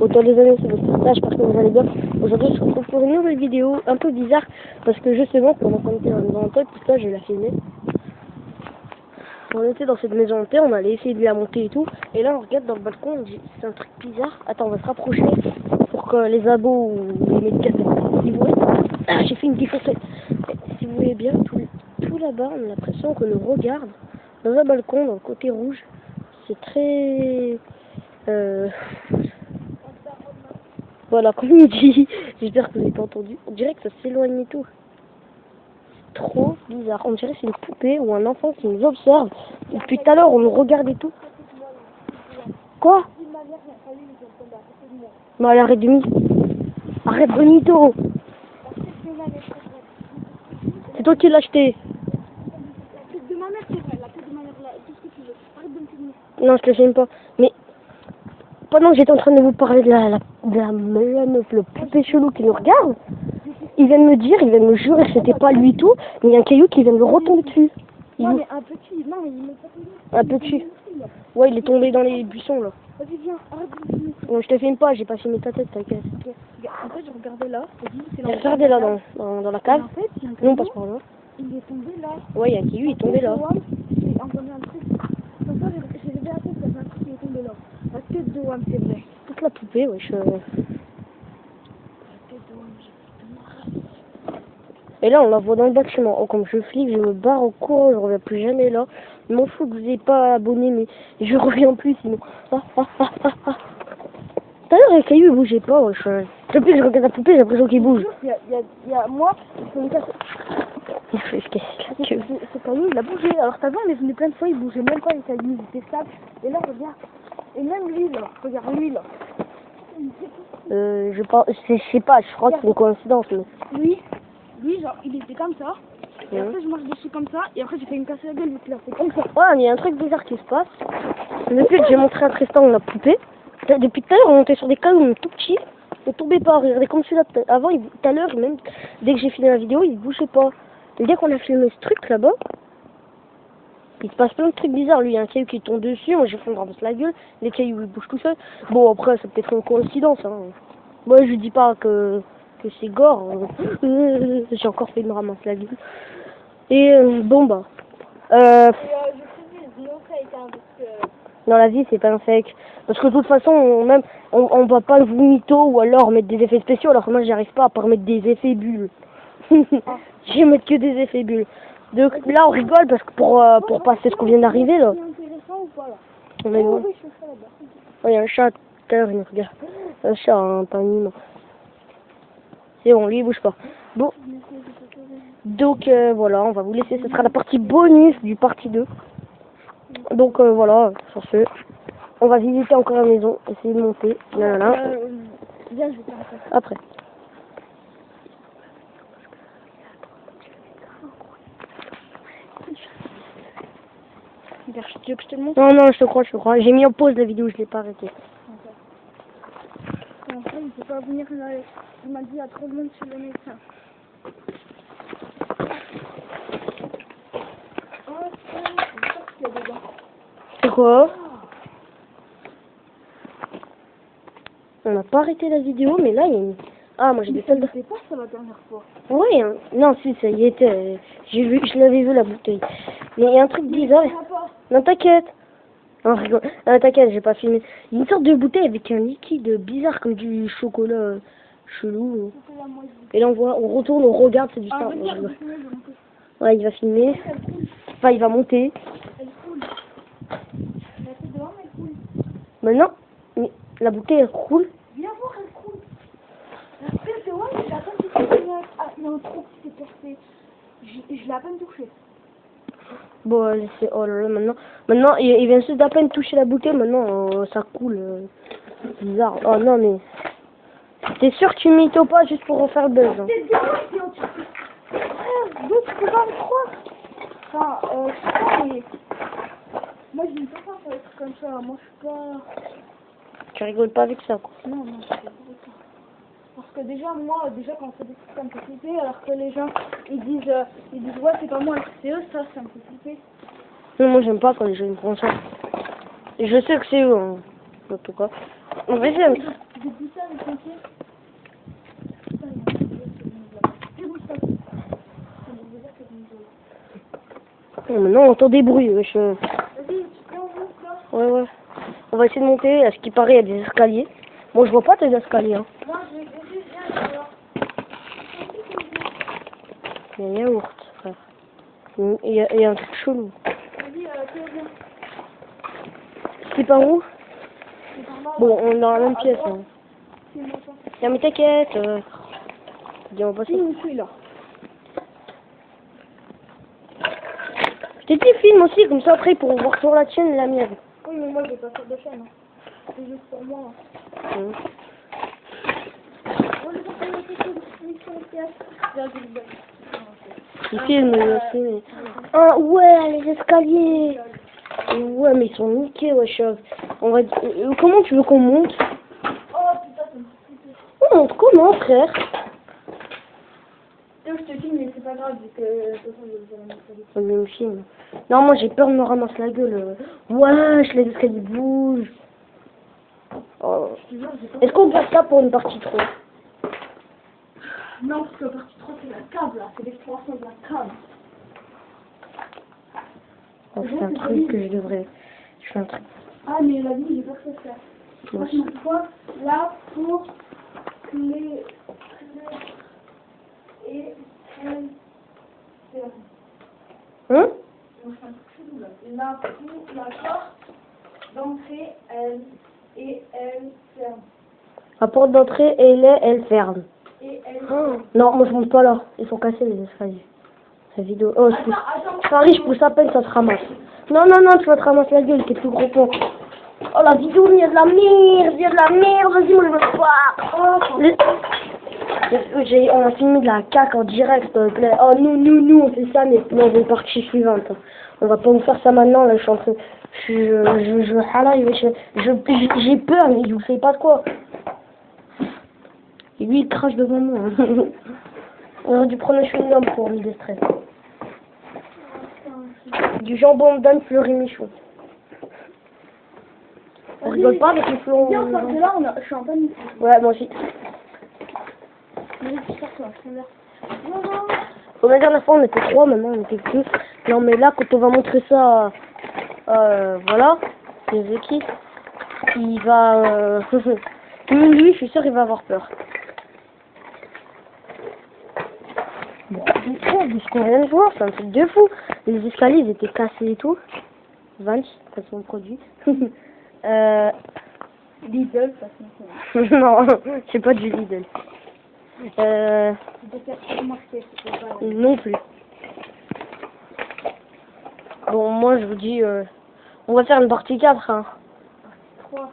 Autant les amis, c'est bon. Là, j'espère que vous allez bien. Aujourd'hui, je se retrouve pour une nouvelle vidéo un peu bizarre parce que justement, pendant qu'on était dans la maison hantée, tout ça, je l'ai filmé. On était dans cette maison hantée, on allait essayer de la monter et tout. Et là, on regarde dans le balcon, on dit c'est un truc bizarre. Attends, on va se rapprocher pour que les abos ou les médicaments, si vous voyez. Ah, j'ai fait une défoncée. Si vous voyez bien, tout là-bas, on a l'impression qu'on nous regarde dans un balcon, dans le côté rouge. C'est très. Voilà, comme il dit, j'espère que vous n'avez pas entendu. On dirait que ça s'éloigne et tout. C'est trop bizarre. On dirait que c'est une poupée ou un enfant qui nous observe. Et depuis tout à l'heure, on nous regarde et tout. Quoi? Mais allez, arrête de mytho. Arrête de mytho. C'est toi qui l'as acheté. La tête de ma mère, c'est vrai. La tête de ma mère, tout ce que tu veux. Arrête de me filmer. Non, je te filme pas. Mais pendant que j'étais en train de vous parler de la meuf, le poupée chelou qui nous regarde, il vient de me dire, il vient de me jurer que c'était pas lui tout, mais il y a un caillou qui vient de me retomber dessus. Non, mais un petit. Non, mais il m'est pas tombé. Un petit. Ouais, il est tombé dans les buissons là. Vas-y, viens, arrête de me filmer. Non, je te filme pas, j'ai pas filmé ta tête, t'inquiète. En fait, je regardais là. J'ai regardé là dans la cave. En fait, il y a un Nous on caillou, passe par là. il est tombé là. Ouais, il y a un caillou, il est tombé là. J'ai entendu un truc. Comme ça, j'ai levé la tête, il y avait un truc qui est tombé là. La tête de Wam, c'est vrai. Toute la poupée, ouais. La tête de Wam, Et là, on la voit dans le bâtiment. Oh, comme je flippe, je me barre au courant, je reviens plus jamais là. Je m'en fous que vous n'ayez pas abonné, mais je reviens plus sinon. Tout à l'heure, le caillou, il bougeait pas, ouais. Depuis que je regarde la poupée, j'ai l'impression qu'il bouge. Il y a moi, c'est une cassette. Je vais se casser la queue. Ce caillou, il a bougé. Alors t'as vu, on est venu plein de fois, il bougeait même pas les cailloux, il était stable. Et là, regarde. Et même lui, là. Regarde lui, là. Je sais pas, je crois que c'est une coïncidence, mais. Lui, genre, il était comme ça. Et après, je marche dessus comme ça. Et après, j'ai fait une casse la gueule, il a fait comme ça. Ouais, mais il y a un truc bizarre qui se passe. Depuis que j'ai montré à Tristan la poupée, depuis tout à l'heure, on montait sur des cailloux tout petits. On tombait pas, regardez comme celui-là. Avant, tout à l'heure, même dès que j'ai filmé la vidéo, il bougeait pas. Et dès qu'on a filmé ce truc là-bas, il se passe plein de trucs bizarres. Lui, il y a un caillou qui tombe dessus, moi j'ai fait une ramasse la gueule, les cailloux ils bougent tout seuls. Bon, après, c'est peut-être une coïncidence. Hein. Moi, je dis pas que c'est gore. J'ai encore fait une ramasse la gueule. Et bon, bah. Dans la vie, c'est pas un fake. Parce que de toute façon, on va pas vous mytho ou alors mettre des effets spéciaux, alors que moi, j'y arrive pas à part mettre des effets bulles. Je vais mettre que des effets bulles. Donc là, on rigole parce que pour passer ce qu'on vient d'arriver, là. On est loin. Il y a un chat, tout à l'heure, il nous regarde. Un chat, un pas un humain. C'est bon, lui, il bouge pas. Bon. Donc, voilà, on va vous laisser. Ce sera la partie bonus du partie 2. Donc, voilà, sur ce. On va visiter encore la maison, essayer de monter. Après. Tu veux que je te le montre? Non, je te crois. J'ai mis en pause la vidéo, je l'ai pas arrêtée. Après, il ne peut pas venir là. Il m'a dit il y a trop de monde chez le médecin. C'est quoi? On n'a pas arrêté la vidéo, mais là, il y a une... Ah, moi j'ai des soldats. C'était pas ça la dernière fois. Oui, hein. Non, si, ça y était. Je l'avais vu la bouteille. Mais il y a un truc bizarre. Non, t'inquiète. Non, rigole. T'inquiète, j'ai pas filmé. Il y a une sorte de bouteille avec un liquide bizarre comme du chocolat chelou. Et là, on retourne, on regarde, c'est du sang. Ouais, il va filmer. Enfin, il va monter. Elle coule. La tête dehors, elle coule. Maintenant, la bouteille, elle coule. Viens voir, elle coule. La tête dehors, j'ai à peine touché. Il y a un trou qui s'est percé. Je l'ai à peine touché. Bon, c'est... Oh là là, maintenant, il vient juste d'à peine toucher la bouteille, maintenant, ça coule. Bizarre. Oh non, mais... T'es sûr que tu mytho pas juste pour refaire le buzz, hein. Donc, tu peux pas me croire. Enfin, je sais pas, mais... Moi, je ne peux pas faire des trucs comme ça. Moi, je suis pas... Tu rigoles pas avec ça, quoi. Non, je sais pas. Parce que déjà, quand on fait des trucs, ça me fait flipper, alors que les gens, ils disent ouais, c'est pas moi, c'est eux, ça me fait flipper. Non, moi, j'aime pas quand les gens me font ça. Et je sais que c'est eux, hein. En tout cas. On va essayer. J'ai poussé avec mon pied. Putain, il bouge pas. Ça veut dire que c'est une Maintenant, on entend des bruits, wesh. Vas-y, tu viens en haut, là. Ouais, ouais. On va essayer de monter. À ce qui paraît, il y a des escaliers. Moi, je vois pas tes escaliers. Hein. Moi, je vais viens, alors. Il y a un yaourt, frère. Il y a un truc chelou. Vas-y, tu viens. C'est par où? C'est par là. Bon, on est dans la même pièce. Hein. C'est mon sang. Tiens, mais t'inquiète. Dis, on va Si, je suis là. Je t'ai dit, filme aussi, comme ça après, pour voir sur la tienne et la mienne. Oui, mais moi, je vais pas faire de chaîne. Hein. C'est juste pour moi. Hum. Oh, les enfants, ils sont les pièces. Viens, je vais le donner. Il filme aussi. Ah ouais, les escaliers. Ouais, mais ils sont niqués, wesh. On va... comment tu veux qu'on monte? Oh, putain, ça me fait On monte comment, frère? je te filme, mais c'est pas grave, vu que de toute façon, je vais la mettre. On me filme. Non, moi j'ai peur de me ramasser la gueule. Wesh, les escaliers bougent. Oh. Est-ce qu'on garde ça pour une partie 3? Non, parce que la partie 3, c'est la cave, là. C'est l'exploration de la cave. Oh, c'est un truc que je devrais... Je fais un truc. Ah, mais la vie, j'ai pas que ça faire. Moi Prochaine fois, là, pour les... Et... Hein? Là, pour la porte d'entrée, elle... Et elle ferme. La porte d'entrée, elle ferme. Et elle... Oh. Non, moi je monte pas là. Ils sont cassés les escaliers. La vidéo. Oh, je pousse. Paris, je pousse à peine, ça se ramasse. Non, non, non, tu vas te ramasser la gueule, t'es plus gros con. Oh, la vidéo, il y a de la merde, il y a de la merde, vas-y, moi je veux pas. Oh, on a filmé de la caca en direct, s'il te plaît. Oh, nous, on fait ça, mais dans une partie suivante. On va pas vous faire ça maintenant, là, je suis en train... J'ai peur, mais je vous fais pas de quoi. Et lui, il crache devant moi. On aurait dû prendre un chewing-gum pour me déstresser. Du jambon d'âne fleuri michon. On rigole pas avec les fleurons. Viens, parce que là, je suis en panique. Ouais, moi aussi. Bon, la dernière fois, on était 3, maintenant on était plus. Non, mais là, quand on va montrer ça, voilà, c'est Zeki, il va... même lui, je suis sûr, il va avoir peur. Bon, parce qu'on vient de voir, c'est un truc de fou. Les escaliers, ils étaient cassés et tout. Vans, façon produit. Lidl, ça se Non, c'est pas du Lidl. Non plus. Bon, moi je vous dis, on va faire une partie 4. Hein. 3.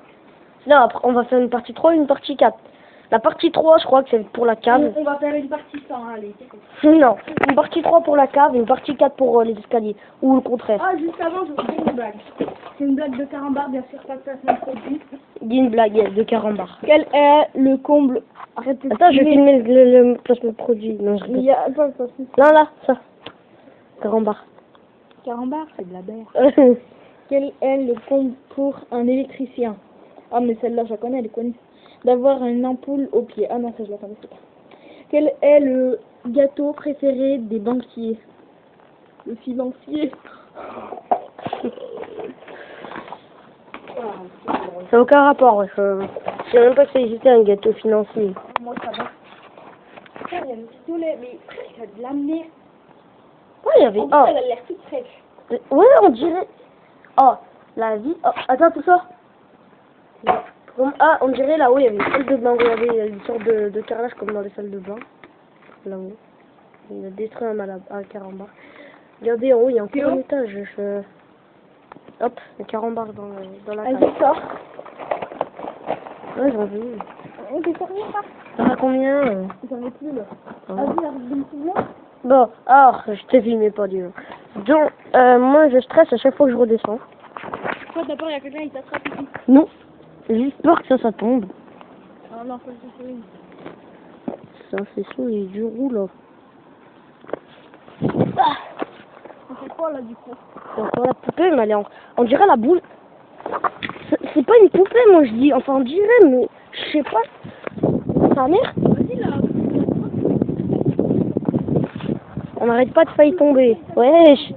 Non, après, on va faire une partie 3 et une partie 4. La partie 3, je crois que c'est pour la cave. On va faire une partie 100, allez. Non, une partie 3 pour la cave et une partie 4 pour les escaliers. Ou le contraire. Ah, juste avant, je vais faire une blague. C'est une blague de carambar, bien sûr, pas de placement de produit. Dis une blague yes, de carambar. Quel est le comble... Arrêtez. Attends, je vais filmer le placement de produit. Non, je Il y a pas ça. non, là, ça. Carambar. Carambar, c'est de la berre. Quel est le comble pour un électricien? Ah, mais celle-là, je la connais, elle est connue. D'avoir une ampoule au pied. Ah non, ça, je la connaissais pas. Quel est le gâteau préféré des banquiers? Le financier. Ça n'a aucun rapport, ouais. Je sais même pas que ça existait un gâteau financier. Moi, ça va. Putain, il y a le pistolet, mais il y a de la merde. Ouais, il y avait... En plus, Oh. elle a l'air toute fraîche. Ouais, on dirait... Oh, la vie... Oh, attends, tout ça. Ah, on dirait là-haut, il y avait une salle de bain. Regardez, une sorte de carrelage comme dans les salles de bain. Là-haut. Il a détruit un carambar. Regardez, en haut, il y a encore un étage. Hop, un carambar dans la cave. Elle sort. Ouais, j'en veux. On peut faire ça. T'en as combien J'en ai plus, là. Ah. Vas-y, arrive de me souvenir. Bon, alors, je t'ai filmé pas du tout. Donc, moi, je stresse à chaque fois que je redescends. Toi, d'abord, il y a quelqu'un qui t'attrape ici. Non, j'ai juste peur que ça tombe. Ah non, faut le souvenir. Ça, c'est chaud, il est du roux, là. On fait quoi, là, du coup? C'est encore la poupée, mais elle est on dirait la boule. C'est pas une poupée, moi, je dis. Enfin, on dirait, mais Je sais pas. Sa mère. On n'arrête pas de failli tomber. Wesh.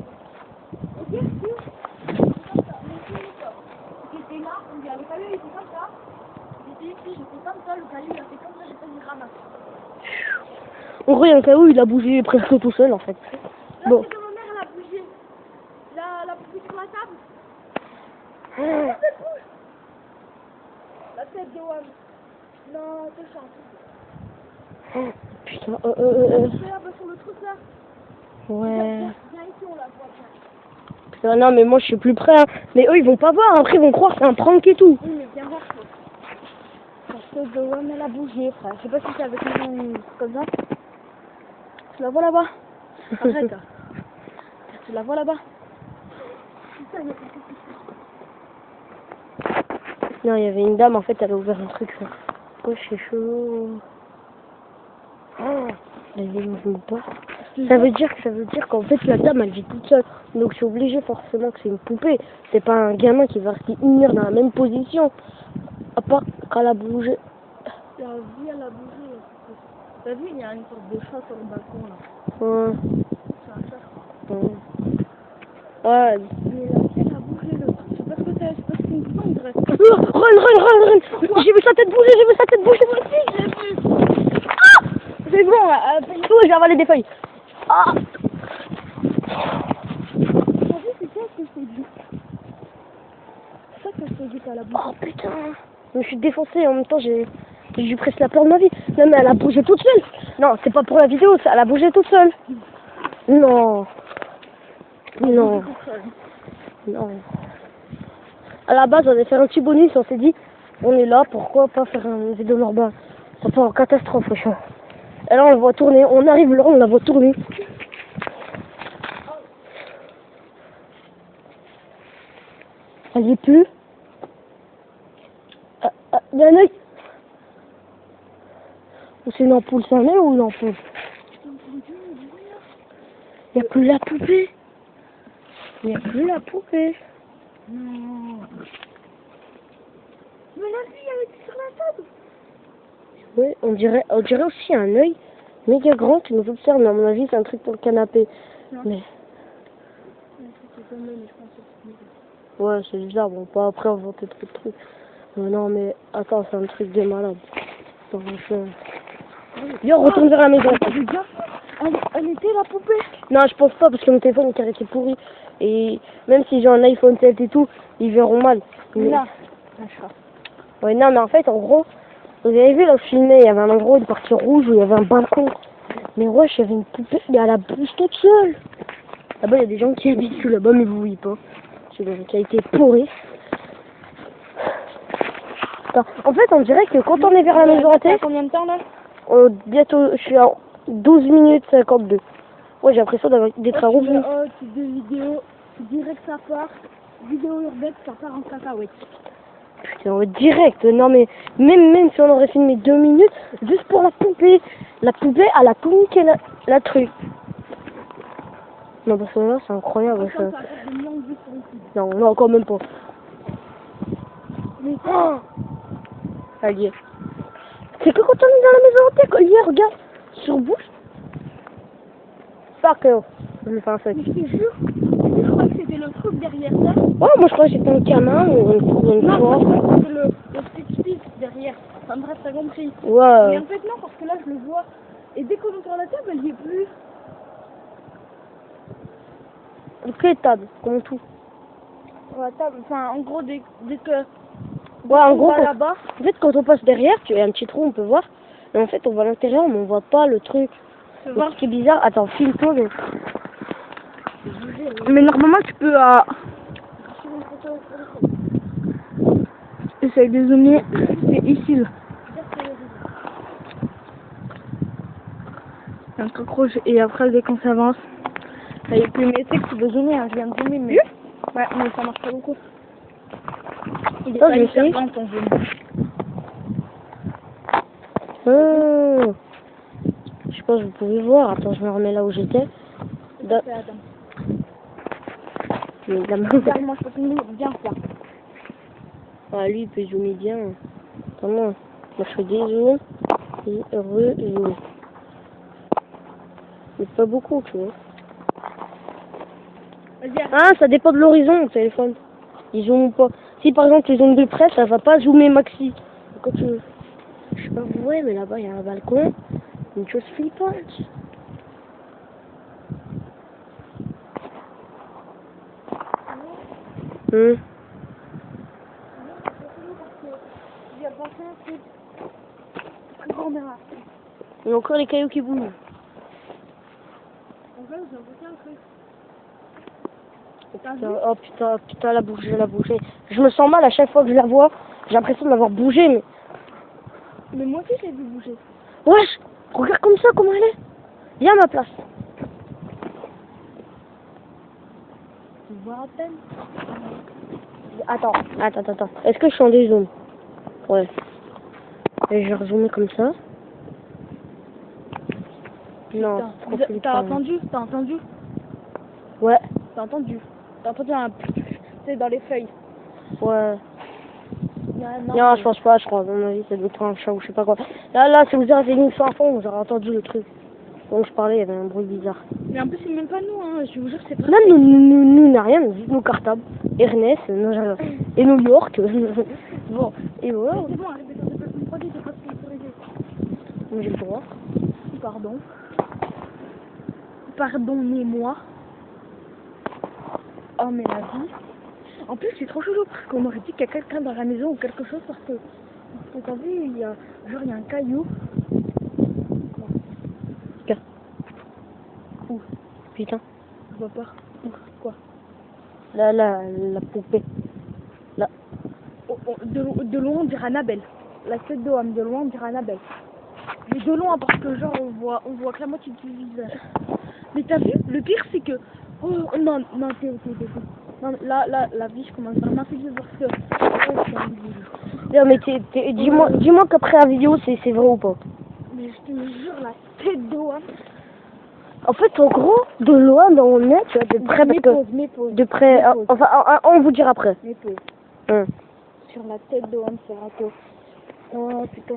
En gros, il y a un cas où il a bougé presque tout seul en fait. Bon. Ma mère, elle a bougé. La poupée sur la table. La tête de Wam. Non, c'est chiant. Putain, C'est là-bas sur le truc là. Ouais. Viens ici, on la voit. Putain, non, mais moi je suis plus prêt. Hein. Mais eux ils vont pas voir. Après ils vont croire que c'est un prank et tout. Oui, mais viens voir. Parce que de Wam, elle a bougé, frère. Je sais pas si c'est avec une comme ça. Tu la vois là-bas? Arrête. Tu la vois là-bas? Non, il y avait une dame en fait, elle a ouvert un truc. Oh, c'est chaud. Oh, elle vit pas. Ça veut dire qu'en fait la dame elle vit toute seule. Donc c'est obligé forcément que c'est une poupée. C'est pas un gamin qui va rester une heure dans la même position. À part quand elle a bougé. La vie, elle a bougé. T'as vu, il y a une sorte de chat sur le balcon là. Ouais. C'est un chat. Ouais. Ouais. Mais la vie, elle a bougé le truc. Je sais pas ce que c'est, je sais pas ce qu'on dit, on dirait. Run. J'ai vu sa tête bouger, moi aussi. Ah, c'est bon, ouais, j'ai avalé des feuilles. Ah. T'as vu, c'est ça que je t'ai dit. C'est ça que je t'ai dit qu'elle a bougé. Oh putain. Je me suis défoncé en même temps, j'ai eu presque la peur de ma vie. Non mais elle a bougé toute seule. Non, c'est pas pour la vidéo, elle a bougé toute seule. Non. Non. À la base, on allait faire un petit bonus, on s'est dit, on est là, pourquoi pas faire une vidéo normale. Ça part en catastrophe, franchement. Et là, on la voit tourner, on arrive là, on la voit tourner. Elle y est plus. Il y a un œil. Ou c'est une ampoule, c'est un œil ou une ampoule? Il n'y a plus la poupée. Il n'y a plus la poupée. Non. Mais la vie, elle était sur la table. Oui, on dirait aussi un œil méga grand qui nous observe, mais à mon avis, c'est un truc pour le canapé. Non. Mais C'est comme je pense que c'est ouais, c'est bizarre, bon, pas après inventer trop de trucs. Non, mais attends, c'est un truc de malade. Viens, on retourne vers la maison. Elle était la poupée. Non, je pense pas, parce que mon téléphone est carrément pourri. Et même si j'ai un iPhone 7 et tout, ils verront mal. Mais... Là. Ouais, non, mais en fait, en gros, vous avez vu, là, je filmais, il y avait un endroit, une partie rouge, où il y avait un balcon. Mais ouais, il y avait une poupée, mais elle a bougé toute seule. Là-bas, il y a des gens qui habitent là-bas, mais vous voyez pas. C'est une qualité pourrie. Attends, en fait, on dirait que quand on est vers la maison ratée, Combien de temps là? bientôt, je suis à 12 minutes 52. Ouais, j'ai l'impression d'être à Roubaix. Oh, c'est deux vidéos. Je dirais que ça part. Vidéo urbaine, ça part en cacahuète. Putain, ouais, direct. Non, mais même si on aurait filmé 2 minutes, juste pour la poupée, elle a tout niqué la truc. Non, parce que là, c'est incroyable. Ça. Ça fait des millions de vues sur YouTube. Non, quand même pas. Mais Oh, allez. C'est que quand on est dans la maison hantée, Collier, regarde, sur bouche. Fuck, je vais faire un sac. je te jure, je crois que c'était le truc derrière ça. Ouais, moi je crois que c'était un canin ou une Non, fois. c'était le stick derrière. Enfin bref, t'as compris. Mais Ouais. en fait non, parce que là je le vois. Et dès qu'on est sur la table, elle y est plus. Ok, table, comme tout. Sur la table, enfin en gros, dès que... Ouais, en gros, on va là-bas. en fait, quand on passe derrière, tu as un petit trou, on peut voir. Mais en fait, on va à l'intérieur, mais on voit pas le truc. Tu Donc, ce qui est bizarre, attends, filme-toi, mais... Mais normalement, tu peux... Essaye de zoomer. C'est ici, là. Un cockroach. Et après, dès qu'on s'avance, ça y est plus. Mais tu sais que tu veux zoomer, hein. Je viens de zoomer, mais... Ouais, mais ça marche pas beaucoup. Il est Oh, pas je hyper sais. grand, ton zoom. Je sais pas, vous pouvez voir. Attends, je me remets là où j'étais. Mais la main... Regarde-moi, je peux te bien ça. Ah, lui, il peut zoomer bien. Attends, moi. Moi je fais des zooms et re-zoom. Mais pas beaucoup, tu vois. Vas-y, Ah, ça dépend de l'horizon, mon téléphone. Ils zooment pas. Si par exemple tu zoomes de près, ça va pas zoomer maxi. Quand tu... Je sais pas, vous voyez, mais là-bas il y a un balcon. Une chose flippante. il y a pas un truc. Plus grand derrière. Il y a encore les cailloux qui bougent. En fait, j'ai inventé un truc. T'as vu? Oh putain, putain, elle a bougé. Je me sens mal à chaque fois que je la vois. J'ai l'impression de l'avoir bougé, mais... Mais moi aussi, j'ai vu bouger. Wesh, regarde comme ça, comment elle est. Viens à ma place. Tu vois à peine. Attends. Est-ce que je suis en dézoom? Ouais. Et je vais rezoomer comme ça. Non, Putain. c'est trop flippant. T'as entendu? Ouais, T'as entendu un... Tu sais, dans les feuilles. ouais. Non, Non, je pense pas, je crois. À mon avis, ça doit être un chat ou je sais pas quoi. Là, si vous avez une fin fond, vous aurez entendu le truc. Donc je parlais, il y avait un bruit bizarre. Mais en plus, c'est même pas nous, hein. Je vous jure, c'est pas... Là, nous n'a rien, juste nos cartables. Ernest, et New York. Bon, et voilà. C'est bon, arrête de faire des personnes 3D, c'est pas sponsorisé. J'ai le droit. Pardon. Pardonnez-moi. Oh, mais la vie. En plus, c'est trop chelou parce qu'on aurait dit qu'il y a quelqu'un dans la maison ou quelque chose parce que t'as vu, il y a un caillou. Ouh, putain. Je vois pas. Quoi? Là, la poupée. Là. De loin, on dirait Annabelle. La tête de homme, de loin, on dirait Annabelle. Mais de loin, parce que genre, on voit que la moitié du visage. Mais t'as vu, le pire, c'est que... Oh, non, t'es. Non, là, la vie, je commence vraiment à faire parce que... Oh, c'est un vidéo. Non, mais dis-moi qu'après la vidéo, c'est vrai ou pas. Mais je te jure, la tête de homme... En fait, en gros, de loin, on est, tu vois, de près, parce que... Mes pauses. De près, enfin, on vous dira après. Mes pauses. Hum. Sur la tête de homme, c'est raté. Oh, putain,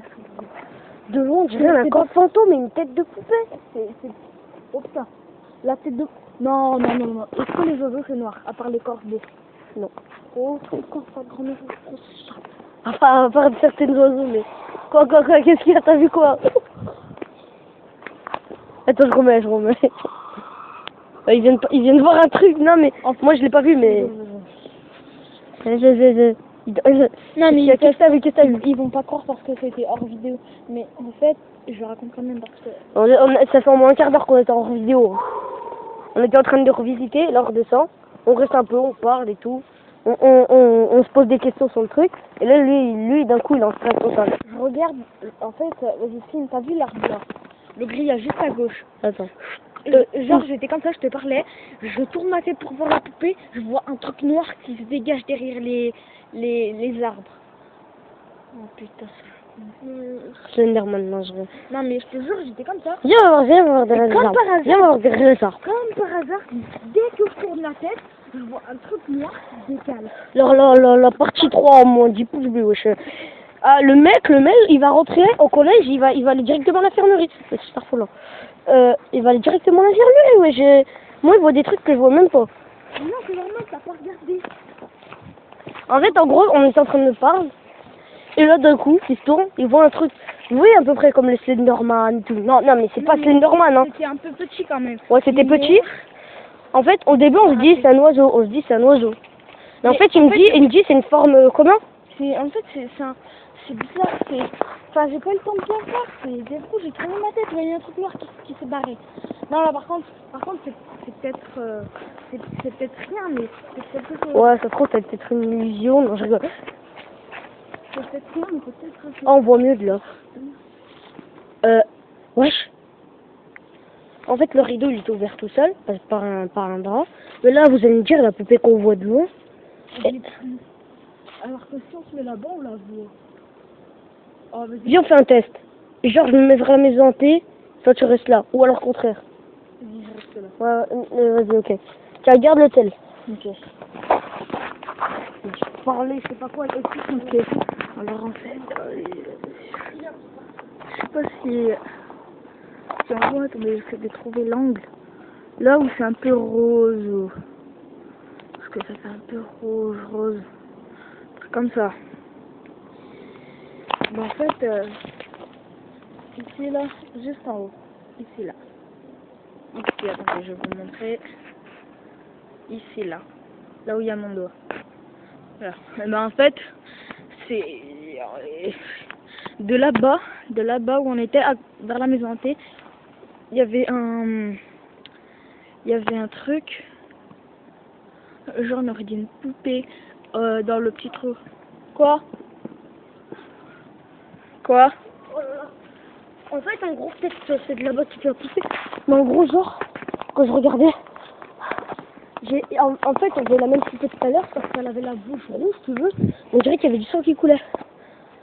De loin, on dirait un corps fantôme et une tête de poupée. Oh putain, la tête de... Non. Est-ce que les oiseaux c'est noir, à part les corbeaux? Non. Oh, trop con, sa grand-mère. Enfin, à part certaines oiseaux, mais... Quoi, qu'est-ce qu'il y a? T'as vu quoi? Attends, je remets. Ils viennent voir un truc, non mais... Moi, je l'ai pas vu, mais... Non, mais qu'est-ce que t'as vu? ils vont pas croire parce que c'était hors vidéo. Mais en fait, je raconte quand même parce que... Ça fait au moins un quart d'heure qu'on était en vidéo. On était en train de revisiter, là on redescend. On reste un peu, on parle et tout. On se pose des questions sur le truc. Et là, lui d'un coup, il est en stress total. Je regarde, en fait, vas-y, Fine, t'as vu l'arbre là? Le grillage juste à gauche. Attends. Genre, j'étais comme ça, je te parlais. Je tourne ma tête pour voir la poupée. Je vois un truc noir qui se dégage derrière les arbres. Oh putain, Slenderman, non, je... Non, mais je te jure, j'étais comme ça. Viens voir derrière les arbres. Viens voir derrière les arbres. Comme par hasard, dès que je tourne la tête, je vois un truc noir qui se décale. La partie 3 en moins 10 pouces bleus, wesh. Ah, le mec, il va rentrer au collège, il va aller directement à l'infirmerie. C'est là. Il va aller directement à l'infirmerie, wesh. Moi, il voit des trucs que je vois même pas. Non, c'est normal, t'as pas regardé. En fait, en gros, on était en train de parler. Et là, d'un coup, il se tourne, il voit un truc. Vous voyez, à peu près comme les Slenderman et tout. Non, mais c'est pas Slenderman, hein. C'était un peu petit quand même. Ouais, c'était petit. En fait, au début, on se dit c'est un oiseau. Mais en fait, il me dit c'est une forme comment? En fait, c'est bizarre. Enfin, j'ai pas eu le temps de bien voir. Du coup, j'ai tourné ma tête. Il y a un truc noir qui s'est barré. Non, là, par contre, c'est peut-être rien, mais c'est quelque chose. Ouais, ça se trouve, c'est peut-être une illusion. Non, je rigole. C'est peut-être rien, mais peut-être un peu. Oh, on voit mieux de là. Wesh. En fait, le rideau, il est ouvert tout seul, par un drap. Mais là, vous allez me dire, la poupée qu'on voit de loin. Alors que si on se met là-bas, on la voit. Oh, viens, on fait un test. Genre, je me mets vers la maison hantée, toi tu restes là. Ou alors le contraire. Je reste là. Ouais, vas-y, ok. Tiens, garde l'hôtel. Ok. Je parlais, je sais pas quoi, et puis, ok. Alors en fait, je sais pas si on voit, attendez, j'essaie de trouver l'angle. Là où c'est un peu rose. Parce que ça fait un peu rose. Un truc comme ça. En fait, ici là, juste en haut. Ici là. Ici, attendez, je vais vous montrer. Ici là. Là où il y a mon doigt. Voilà. Et ben en fait, c'est de là-bas où on était, vers la maison hantée, il y avait un truc, genre on aurait dit une poupée dans le petit trou. Quoi? En fait, en gros, peut-être que c'est de là-bas que tu as poussé. Mais en gros, genre, quand je regardais, en fait, on voit la même poupée tout à l'heure parce qu'elle avait la bouche rouge, tu veux. On dirait qu'il y avait du sang qui coulait.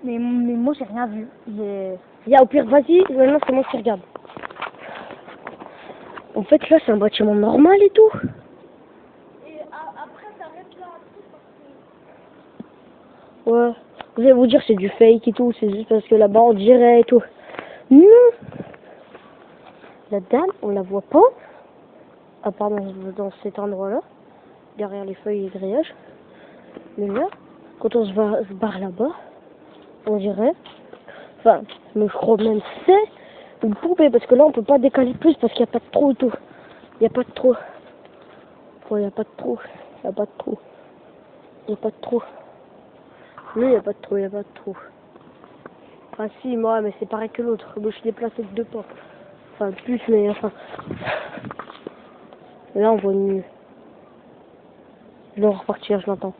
Mais moi, j'ai rien vu. Au pire, vas-y, maintenant c'est moi qui regarde. En fait, là, c'est un bâtiment normal et tout. Et après, t'arrêtes là. Ouais. Je vais vous dire, c'est du fake et tout. C'est juste parce que là-bas, on dirait et tout. Non. La dame, on la voit pas. À part dans cet endroit-là. Derrière les feuilles et les grillages. Mais là, quand on se barre là-bas, on dirait... Enfin, mais je crois même que c'est une poupée. Parce que là, on peut pas décaler plus parce qu'il n'y a pas de trou et tout. Il n'y a pas de trou. Ouais, il n'y a pas de trou. Il n'y a pas de trou. Il n'y a pas de trou. Oui, il n'y a pas de trou, il n'y a pas de trou. Ah si, moi, mais c'est pareil que l'autre. Je suis déplacé de 2 pas. Enfin, plus, mais enfin... Là, on voit mieux. Je dois repartir, je l'entends.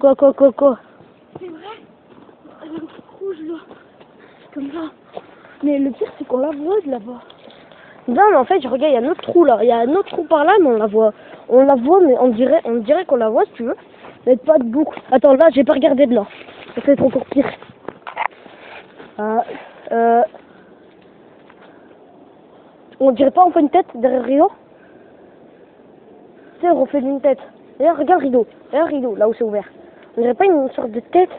Quoi? C'est vrai? Elle est rouge là. Comme ça. Mais le pire, c'est qu'on la voit de là-bas. Non, mais en fait, je regarde, il y a un autre trou là. Il y a un autre trou par là, mais on la voit. On la voit, mais on dirait qu'on la voit, si tu veux. Mais pas de boucle. Attends, là, j'ai pas regardé de là. Ça va être encore pire. On dirait pas on fait une tête derrière le rideau? Tu sais, on refait une tête. D'ailleurs, regarde le rideau. Regarde le rideau, là où c'est ouvert. On dirait pas une sorte de tête.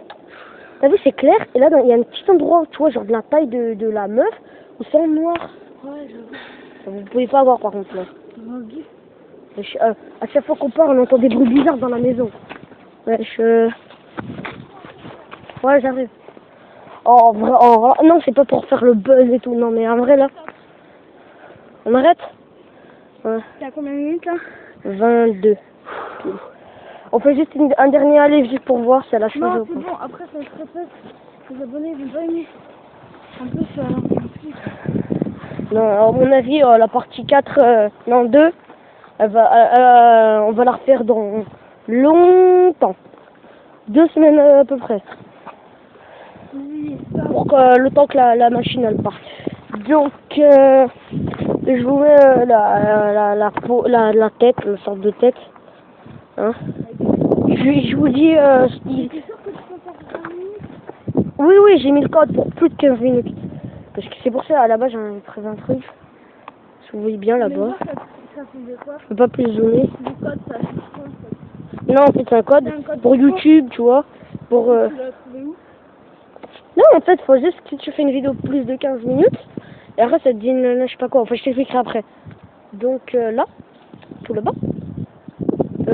T'as vu, c'est clair. Et là, il y a un petit endroit, tu vois, genre de la taille de la meuf, où c'est en noir. Ouais, j'avoue. Vous pouvez pas voir, par contre, là. À chaque fois qu'on part, on entend des bruits bizarres dans la maison. Ouais, ouais, j'arrive. Oh, non, c'est pas pour faire le buzz et tout. Non, mais en vrai, là. On arrête? Ouais. T'as combien de minutes là? 22. On fait juste un dernier aller juste pour voir si elle a changé Non, ou c'est pas. bon, après ça se répète. Les abonnés vont pas aimer. En plus, Non, à mon avis, la partie 4, non 2, on va la refaire dans longtemps. 2 semaines à peu près. oui, Pour que le temps que la machine elle parte. Donc, je vous mets la tête, la sorte de tête. Hein. Je vous dis... t'es sûr que tu peux faire 20 minutes? Oui, j'ai mis le code pour plus de 15 minutes. Parce que c'est pour ça, à la base, j'en ai prévu un truc. Si vous voyez bien là-bas. Ça faisait quoi? Je peux pas plus zoomer. Le code, ça fait quoi? Non, en fait, c'est un code pour YouTube, tu vois. Pour... Tu l'as trouvé où? Non, en fait, faut juste que tu fais une vidéo plus de 15 minutes. Et après, ça te dit, je sais pas quoi. Enfin, je t'expliquerai après. Donc, là, tout là-bas.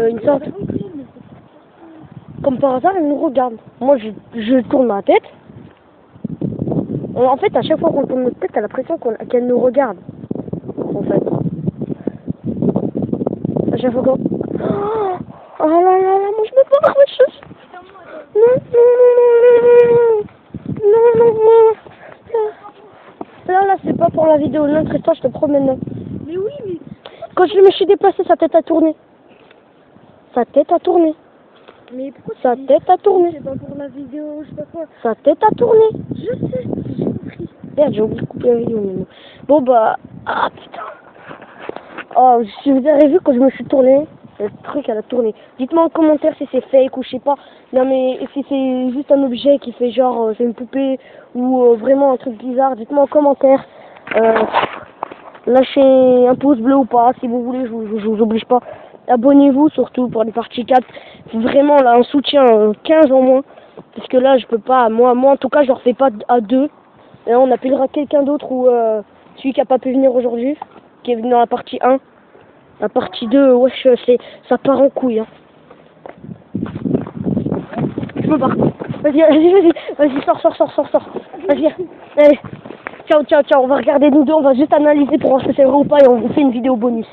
Une sorte... Comme par hasard, elle nous regarde. Moi, je tourne ma tête. En fait, à chaque fois qu'on tourne notre tête, t'as l'impression qu'elle nous regarde. En fait. À chaque fois qu'on... Oh là là là, moi je me peux pas autre chose. Non. Là, c'est pas pour la vidéo. Non, Tristan, je te promets, non. Mais oui, mais... Quand je me suis déplacée, sa tête a tourné. Sa tête a tourné. Mais pourquoi Sa tête a tourné. c'est pas pour la vidéo, je sais pas quoi. Sa tête a tourné. Je sais, j'ai compris. Merde, j'ai oublié de couper la vidéo. Mais... Bon, bah... Ah, putain. Oh, si vous avez vu quand je me suis tournée, le truc, elle a tourné. Dites-moi en commentaire si c'est fake ou je sais pas. Non, mais si c'est juste un objet qui fait genre, c'est une poupée ou vraiment un truc bizarre, dites-moi en commentaire. Lâchez un pouce bleu ou pas, si vous voulez, je vous oblige pas. Abonnez-vous surtout pour les parties 4. Vraiment, là, un soutien 15 en moins. Parce que là, je peux pas. Moi en tout cas, je refais pas à deux. Et là, on appellera quelqu'un d'autre ou celui qui a pas pu venir aujourd'hui, qui est venu dans la partie 1. La partie 2, wesh, ça part en couille. Hein. Je me barre. Vas-y, sors. Vas-y, allez. Ciao. On va regarder nous deux, on va juste analyser pour voir si c'est vrai ou pas et on vous fait une vidéo bonus.